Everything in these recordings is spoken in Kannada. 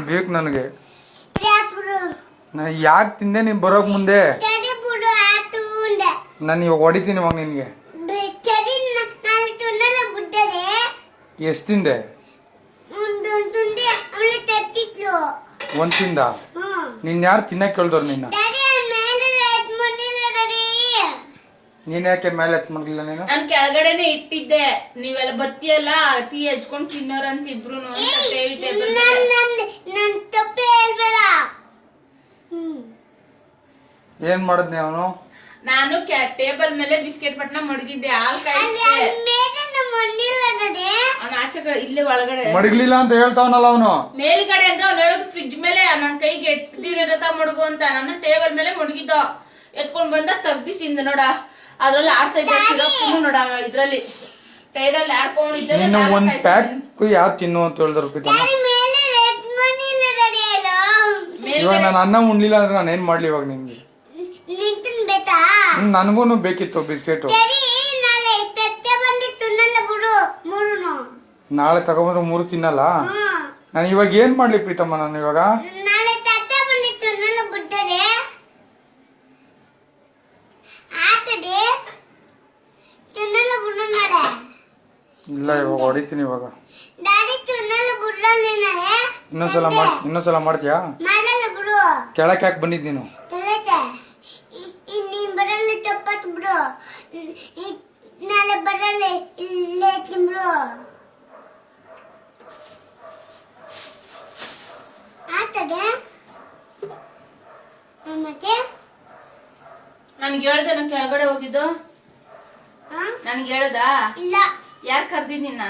ಬೇಕು ನನಗೆ. ಯಾಕೆ ತಿಂದೆ ನೀನ್ ಬರೋಕ್ ಮುಂದೆ? ನಾನು ಇವಾಗ ಹೊಡಿತೀನಿ ಇವಾಗ ನಿನ್ಗೆ. ಎಷ್ಟು ತಿಂದೆ? ಒಂದ್ ತಿಂದ? ನಿನ್ ಯಾರು ತಿನ್ನಕ್ ಕೇಳ್ದವ್ರು ನಿನ್ನ? ನೀನ್ ಯಾಕೆ ಮೇಲೆ ಎತ್ ಮಾಡ್ಲಿಲ್ಲ ನೀನು? ನಾನ್ ಕೆಳಗಡೆನೆ ಇಟ್ಟಿದ್ದೆ, ನೀವೆಲ್ಲ ಬತ್ತಿಯಲ್ಲ ಟೀ ಹಚ್ಕೊಂಡ್ ತಿನ್ನೋರಂತ ಇಬ್ರು. ಏನ್ ಮಾಡದ್ನಿ ಅವನು? ನಾನು ಟೇಬಲ್ ಮೇಲೆ ಬಿಸ್ಕೆಟ್ ಪಟ್ನ ಮಡಗಿದ್ದೆ, ಹಾಲ್ ಅವ್ನ ಆಚೆ ಕಡೆ ಇಲ್ಲೇ ಒಳಗಡೆ ಮಡಗ್ಲಿಲ್ಲ ಅಂತ ಹೇಳ್ತಾವನಲ್ಲ ಅವನು. ಮೇಲ್ಗಡೆ ಅಂದ್ರೆ ಅವ್ನು ಹೇಳೋದು ಫ್ರಿಡ್ಜ್ ಮೇಲೆ ನನ್ ಕೈಗೆ ಎಟ್ಟಿರತ ಮಡಗು ಅಂತ. ನಾನು ಟೇಬಲ್ ಮೇಲೆ ಮಡಗಿದ್ದ, ಎತ್ಕೊಂಡ್ ಬಂದ ತಗ್ದಿ ತಿಂದ ನೋಡ. ಅದ್ರಲ್ಲಿ ಆಡ್ತಾ ಇದ್ದ ಸಿರಪ್ ನೋಡ, ಇದ್ರಲ್ಲಿ ಟೈರಲ್ಲಿ ಆಡ್ಕೊಂಡಿದ್ದೆ. ಒಂದ್ ಪ್ಯಾಕ್ ಯಾವ್ ತಿನ್ನು ಅಂತ ಹೇಳಿದ್ರು. ಇವಾಗ ನಾನು ಅನ್ನ ಉಣ್ಲಿಲ್ಲ ಅಂದ್ರೆ ನಾನು ಏನ್ ಮಾಡ್ಲಿ ಇವಾಗ ನಿಮ್ಗೆ? ನನ್ಗೂನು ಬೇಕಿತ್ತು ಬಿಸ್ಕೆಟ್. ನಾಳೆ ತಗೊಂಡ್ರೆ 3 ತಿನ್ನಲ್ಲ. ನಾನು ಇವಾಗ ಏನ್ ಮಾಡ್ಲಿ ಪ್ರೀತಮ್ಮ? ನಾನು ಇವಾಗ ಇಲ್ಲ, ಇವಾಗ ಹೊಡಿತೀನಿ. ಇವಾಗ ಇನ್ನೊಂದ್ಸಲ ಮಾಡ್ತೀಯಾ? ಕೆಳಕ್ ಯಾಕೆ ಬಂದಿದ್ ನೀನು? ನನ್ಗೆ ಹೇಳ್ದೆ ನನ್ ಕೆಳಗಡೆ ಹೋಗಿದ್ದು? ನನ್ಗೆ ಹೇಳ್ದ? ಇಲ್ಲ. ಯಾರು ಕರ್ದಿದ್ ನಿನ್ನ?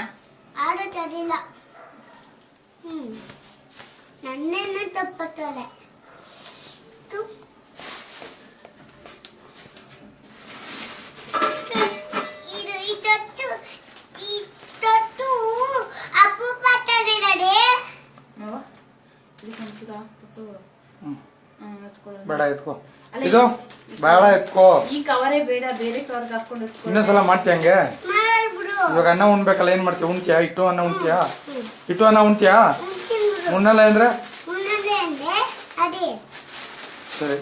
ಆಡೋ ತರಿಲ್ಲ. ನನ್ನೇನು ತಪ್ಪತ್ತೋಲೆ. ಬೇಡ ಎತ್ಕೋ, ಇದು ಬೇಡ ಎತ್ಕೋ. ಈ ಕವರೇ ಬೇಡ, ಬೇರೆ ಕವರ್ ಹಾಕೊಂಡು ಇನ್ನೊಂದ್ಸಲ ಮಾಡ್ತೀಯ ಹಂಗೆ? ಇವಾಗ ಅನ್ನ ಉಣ್ಬೇಕಲ್ಲ, ಏನ್ ಮಾಡ್ತೀಯ? ಉಣ್ತೀಯಾ? ಇಟ್ಟು ಅನ್ನ ಉಣ್ತೀಯಾ? ಇಟ್ಟು ಅನ್ನ ಉಣ್ತೀಯಾ? ಉಣ್ಣಲ್ಲ ಅಂದ್ರೆ ಸರಿ.